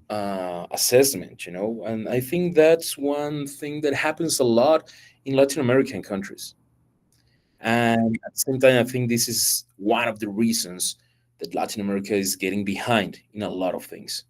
assessment, and I think that's one thing that happens a lot in Latin American countries. And at the same time, I think this is one of the reasons that Latin America is getting behind in a lot of things.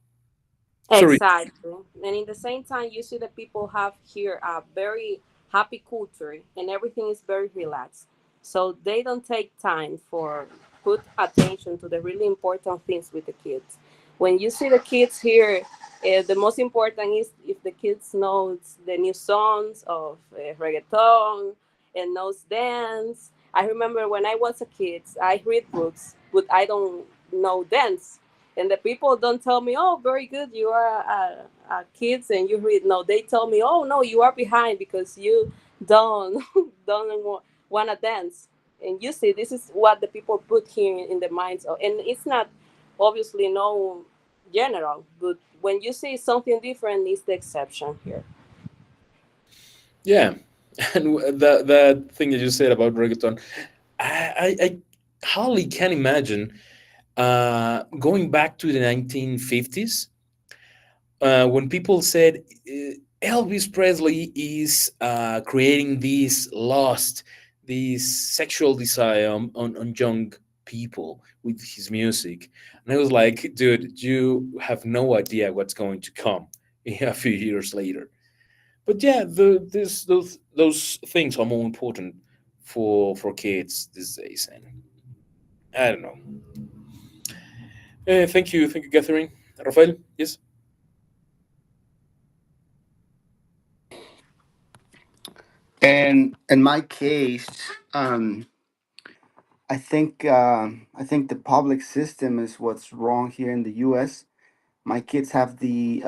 Sorry. Exactly. And in the same time, you see that people have here a very happy culture and everything is very relaxed. So they don't take time for put attention to the really important things with the kids. When you see the kids here, the most important is if the kids knows the new songs of reggaeton and knows dance. I remember when I was a kid, I read books, but I don't know dance, and the people don't tell me, oh, very good, you are kids and you read. No, they tell me, oh no, you are behind because you don't don't want to dance. And you see, this is what the people put here in the minds of, and it's not obviously no general, but when you see something different, is the exception here. Yeah, and that thing that you said about reggaeton, I hardly can imagine going back to the 1950s when people said Elvis Presley is creating this lust, this sexual desire on young people with his music. And I was like, dude, you have no idea what's going to come a few years later. But yeah, those things are more important for kids these days, and I don't know. Thank you, Catherine. Rafael, yes. And in my case, um, I think the public system is what's wrong here in the U.S. My kids have the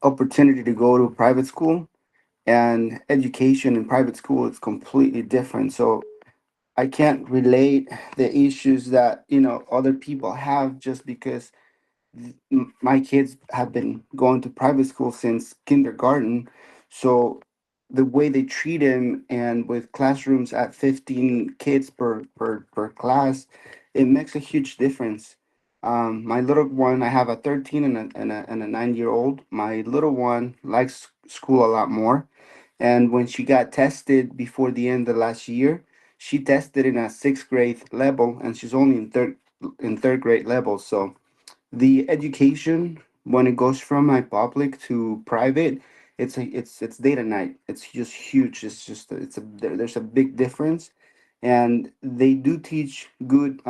opportunity to go to private school, and education in private school is completely different. So I can't relate the issues that other people have just because my kids have been going to private school since kindergarten. So the way they treat him, and with classrooms at 15 kids per class, it makes a huge difference. My little one, I have a 13 and a 9-year old. My little one likes school a lot more. And when she got tested before the end of last year, she tested in a sixth grade level, and she's only in third grade level. So the education, when it goes from my public to private, it's day to night. It's just huge. There's a big difference, and they do teach good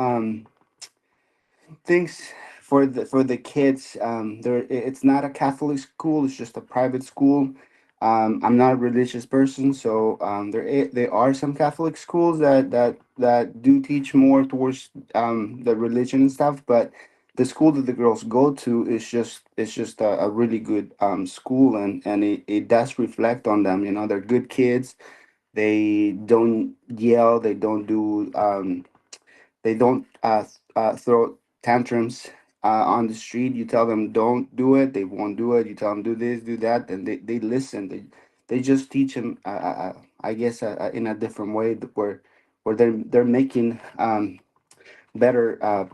things for the kids. It's not a Catholic school. It's just a private school. I'm not a religious person, so there are some Catholic schools that do teach more towards the religion and stuff. But the school that the girls go to is just a really good school, and it does reflect on them. They're good kids. They don't yell. They don't throw tantrums on the street. You tell them don't do it, they won't do it. You tell them do this, do that, and they listen. They just teach them, I guess, in a different way, where they're making better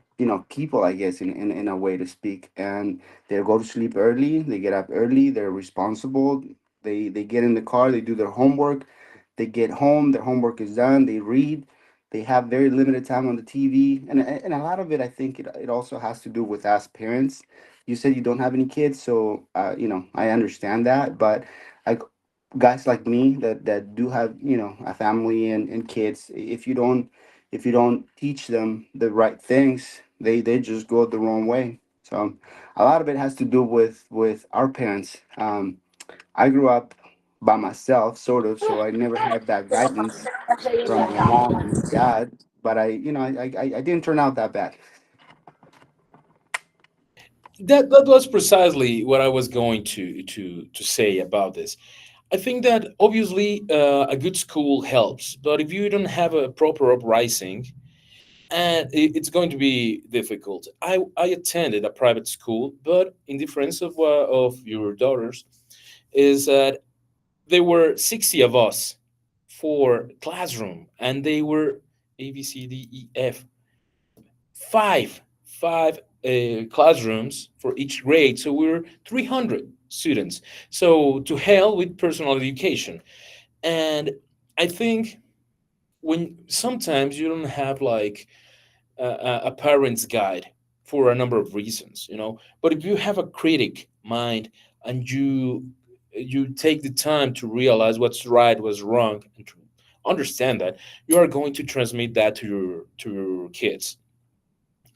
people, I guess, in a way to speak. And they go to sleep early, they get up early, they're responsible. They get in the car, they do their homework, they get home, their homework is done, they read. They have very limited time on the TV, and a lot of it, I think, it also has to do with us parents. You said you don't have any kids, so I understand that. But like guys like me that do have a family and kids, if you don't teach them the right things, they just go the wrong way. So a lot of it has to do with our parents. I grew up by myself, sort of, so I never had that guidance from my mom and my dad. But I didn't turn out that bad. That was precisely what I was going to say about this. I think that obviously a good school helps, but if you don't have a proper uprising, and it's going to be difficult. I attended a private school, but in difference of your daughters, is that there were 60 of us for classroom, and they were A, B, C, D, E, F, five classrooms for each grade. So we were 300 students. So to hell with personal education. And I think when sometimes you don't have like a parent's guide for a number of reasons, but if you have a critic mind and you take the time to realize what's right, what's wrong, and to understand that, you are going to transmit that to your kids.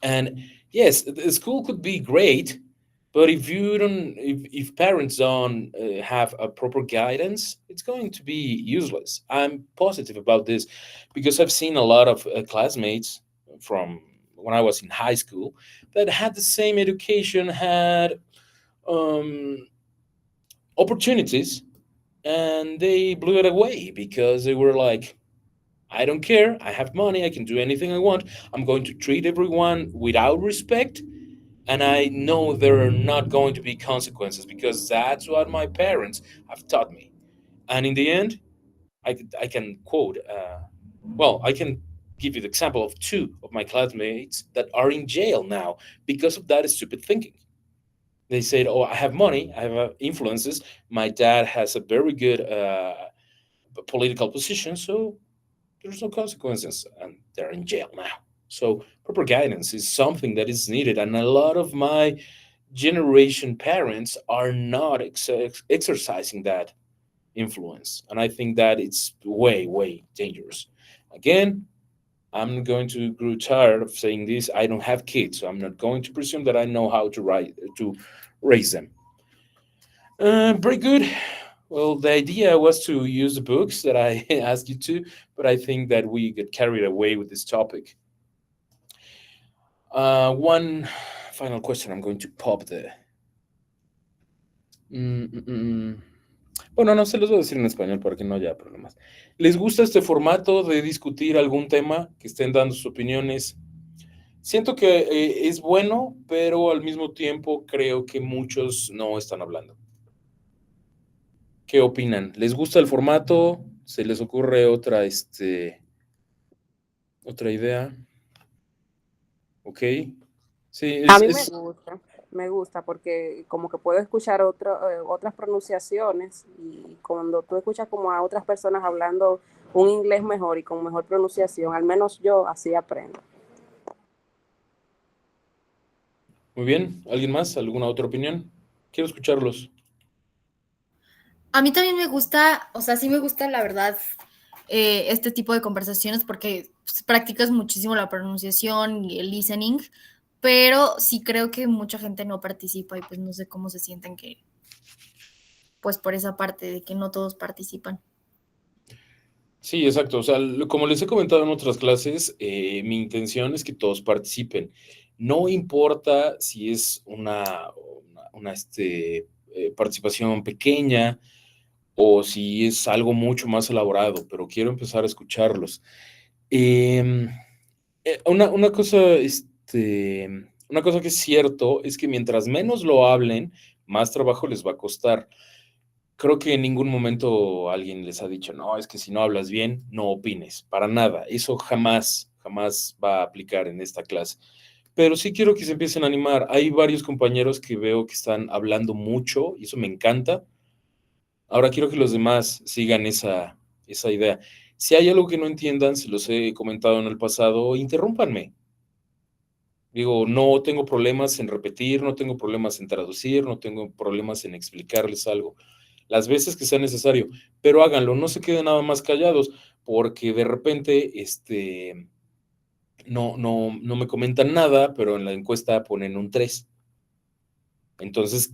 And yes, the school could be great, but if parents don't have a proper guidance, it's going to be useless. I'm positive about this because I've seen a lot of classmates from when I was in high school that had the same education, had um, opportunities, and they blew it away because they were like, I don't care. I have money. I can do anything I want. I'm going to treat everyone without respect. And I know there are not going to be consequences because that's what my parents have taught me. And in the end, I can quote, well, I can give you the example of two of my classmates that are in jail now because of that stupid thinking. They said, oh, I have money, I have influences. My dad has a very good political position, so there's no consequences, and they're in jail now. So proper guidance is something that is needed, and a lot of my generation parents are not exercising that influence, and I think that it's way dangerous. Again, I'm going to grow tired of saying this. I don't have kids, so I'm not going to presume that I know how to raise them. Very good. Well, the idea was to use the books that I asked you to, but I think that we get carried away with this topic. One final question. I'm going to pop the. Mm, mm, mm. Bueno, no se los voy a decir en español para que no haya problemas. ¿Les gusta este formato de discutir algún tema, que estén dando sus opiniones? Siento que es bueno, pero al mismo tiempo creo que muchos no están hablando. ¿Qué opinan? ¿Les gusta el formato? ¿Se les ocurre otra idea? Ok. Sí, A mí me gusta porque como que puedo escuchar otras pronunciaciones y cuando tú escuchas como a otras personas hablando un inglés mejor y con mejor pronunciación, al menos yo así aprendo. Muy bien. ¿Alguien más? ¿Alguna otra opinión? Quiero escucharlos. A mí también me gusta, o sea, sí me gusta la verdad este tipo de conversaciones porque pues, practicas muchísimo la pronunciación y el listening, pero sí creo que mucha gente no participa y pues no sé cómo se sienten que, pues por esa parte de que no todos participan. Sí, exacto. O sea, como les he comentado en otras clases, mi intención es que todos participen. No importa si es una participación pequeña o si es algo mucho más elaborado, pero quiero empezar a escucharlos. Em, una cosa, una cosa que es cierto es que mientras menos lo hablen, más trabajo les va a costar. Creo que en ningún momento alguien les ha dicho, no, es que si no hablas bien, no opines, para nada. Eso jamás va a aplicar en esta clase. Pero sí quiero que se empiecen a animar. Hay varios compañeros que veo que están hablando mucho y eso me encanta. Ahora quiero que los demás sigan esa idea. Si hay algo que no entiendan, se los he comentado en el pasado, interrúmpanme. Digo, no tengo problemas en repetir, no tengo problemas en traducir, no tengo problemas en explicarles algo las veces que sea necesario, pero háganlo, no se queden nada más callados, porque de repente, no me comentan nada, pero en la encuesta ponen un 3. Entonces,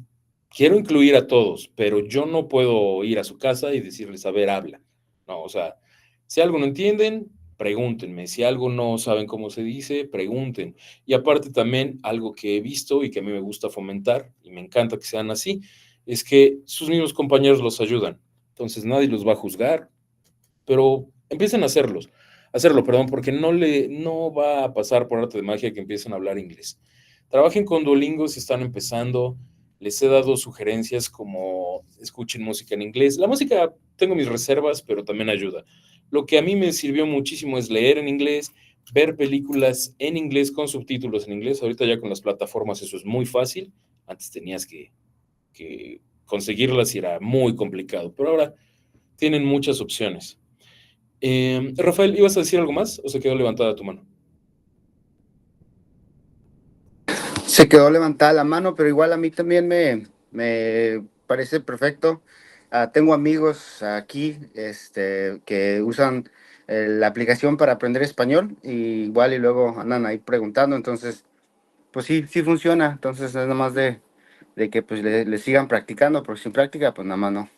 quiero incluir a todos, pero yo no puedo ir a su casa y decirles, a ver, habla. No, o sea, si algo no entienden, pregúntenme. Si algo no saben cómo se dice, pregunten. Y aparte también, algo que he visto y que a mí me gusta fomentar, y me encanta que sean así, es que sus mismos compañeros los ayudan. Entonces nadie los va a juzgar, pero empiecen a hacerlo, perdón, porque no va a pasar por arte de magia que empiecen a hablar inglés. Trabajen con Duolingo si están empezando. Les he dado sugerencias como escuchen música en inglés. La música tengo mis reservas, pero también ayuda. Lo que a mí me sirvió muchísimo es leer en inglés, ver películas en inglés con subtítulos en inglés. Ahorita ya con las plataformas eso es muy fácil. Antes tenías que conseguirlas y era muy complicado, pero ahora tienen muchas opciones. Rafael, ¿ibas a decir algo más o se quedó levantada tu mano? Se quedó levantada la mano, pero igual a mí también me parece perfecto. Tengo amigos aquí que usan la aplicación para aprender español y igual y luego andan ahí preguntando, entonces pues sí, sí funciona, entonces es nada más de que pues le sigan practicando, porque sin práctica pues nada más no.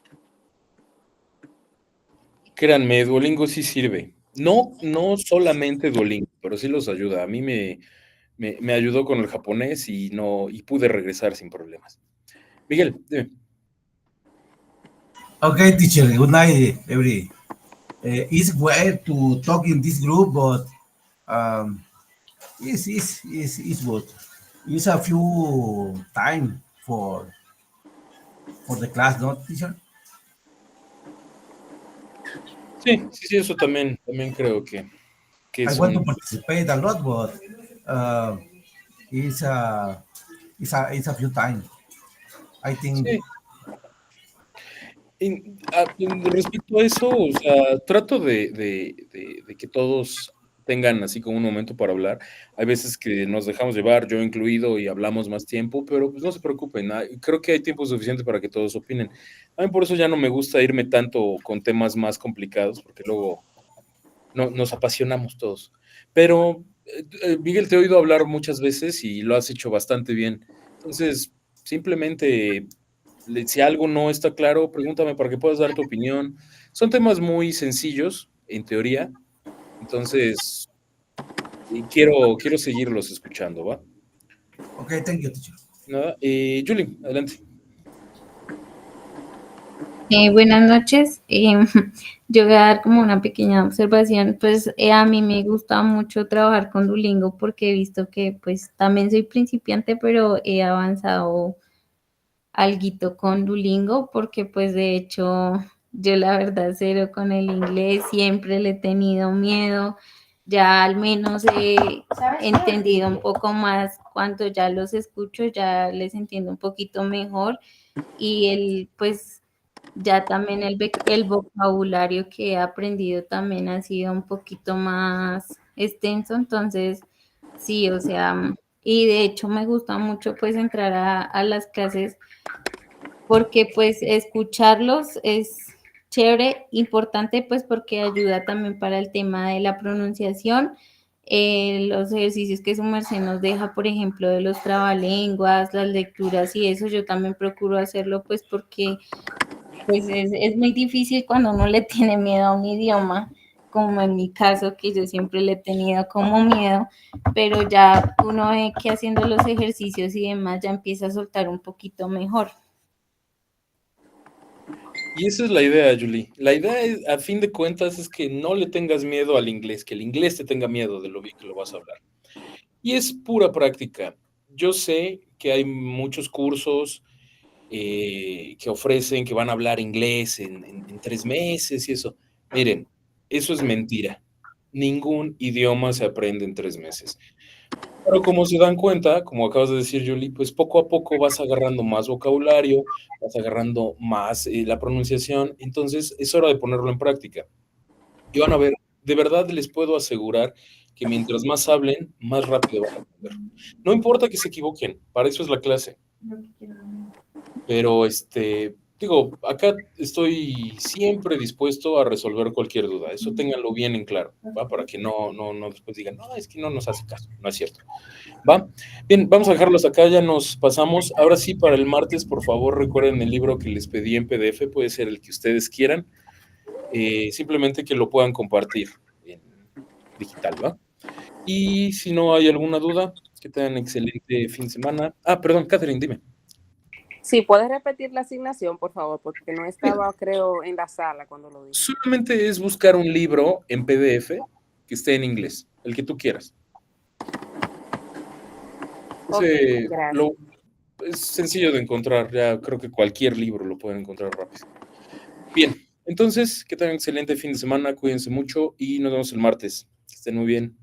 Créanme, Duolingo sí sirve. No, no solamente Duolingo, pero sí los ayuda. A mí me ayudó con el japonés y pude regresar sin problemas. Miguel, dime. Okay, teacher. Good night, every. It's weird to talk in this group, but um, it's good. It's a few time for the class, not teacher. Sí, sí, sí, eso también creo que I es want to un... participate a lot, but uh, it's a it's a few time. I think. Sí. Respecto a eso, o sea, trato de que todos tengan así como un momento para hablar. Hay veces que nos dejamos llevar, yo incluido, y hablamos más tiempo, pero pues no se preocupen, creo que hay tiempo suficiente para que todos opinen. A mí por eso ya no me gusta irme tanto con temas más complicados, porque luego no, nos apasionamos todos. Pero, Miguel, te he oído hablar muchas veces y lo has hecho bastante bien. Entonces, simplemente si algo no está claro, pregúntame para que puedas dar tu opinión. Son temas muy sencillos, en teoría, entonces quiero seguirlos escuchando, ¿va? Okay, thank you, teacher. Nada, Julie, adelante. Buenas noches. Yo voy a dar como una pequeña observación. Pues a mí me gusta mucho trabajar con Duolingo porque he visto que pues también soy principiante, pero he avanzado alguito con Duolingo porque pues de hecho yo la verdad cero con el inglés, siempre le he tenido miedo. Ya al menos he entendido un poco más cuando ya los escucho, ya les entiendo un poquito mejor y pues ya también el vocabulario que he aprendido también ha sido un poquito más extenso, entonces sí, o sea, y de hecho me gusta mucho pues entrar a las clases porque pues escucharlos es chévere, importante pues porque ayuda también para el tema de la pronunciación, los ejercicios que su merced nos deja, por ejemplo, de los trabalenguas, las lecturas y eso, yo también procuro hacerlo pues porque pues es muy difícil cuando uno le tiene miedo a un idioma, como en mi caso, que yo siempre le he tenido como miedo, pero ya uno ve que haciendo los ejercicios y demás ya empieza a soltar un poquito mejor. Y esa es la idea, Julie. La idea, es, a fin de cuentas, es que no le tengas miedo al inglés, que el inglés te tenga miedo de lo bien que lo vas a hablar. Y es pura práctica. Yo sé que hay muchos cursos que ofrecen que van a hablar inglés en 3 meses y eso. Miren, eso es mentira. Ningún idioma se aprende en 3 meses. Pero como se dan cuenta, como acabas de decir, Julie, pues poco a poco vas agarrando más vocabulario, vas agarrando más la pronunciación, entonces es hora de ponerlo en práctica. Y van a ver, de verdad les puedo asegurar que mientras más hablen, más rápido van a aprender. No importa que se equivoquen, para eso es la clase. Pero digo, acá estoy siempre dispuesto a resolver cualquier duda. Eso ténganlo bien en claro, ¿va? Para que no después digan, no, es que no nos hace caso. No es cierto. ¿Va? Bien, vamos a dejarlos acá, ya nos pasamos. Ahora sí, para el martes, por favor, recuerden el libro que les pedí en PDF, puede ser el que ustedes quieran. Simplemente que lo puedan compartir en digital, ¿va? Y si no hay alguna duda, que tengan excelente fin de semana. Ah, perdón, Catherine, dime. Sí, puedes repetir la asignación, por favor, porque no estaba, creo, en la sala cuando lo dije. Solamente es buscar un libro en PDF que esté en inglés, el que tú quieras. Okay, gracias. Es sencillo de encontrar, ya creo que cualquier libro lo pueden encontrar rápido. Bien, Entonces, que tengan un excelente fin de semana, cuídense mucho y nos vemos el martes. Que estén muy bien.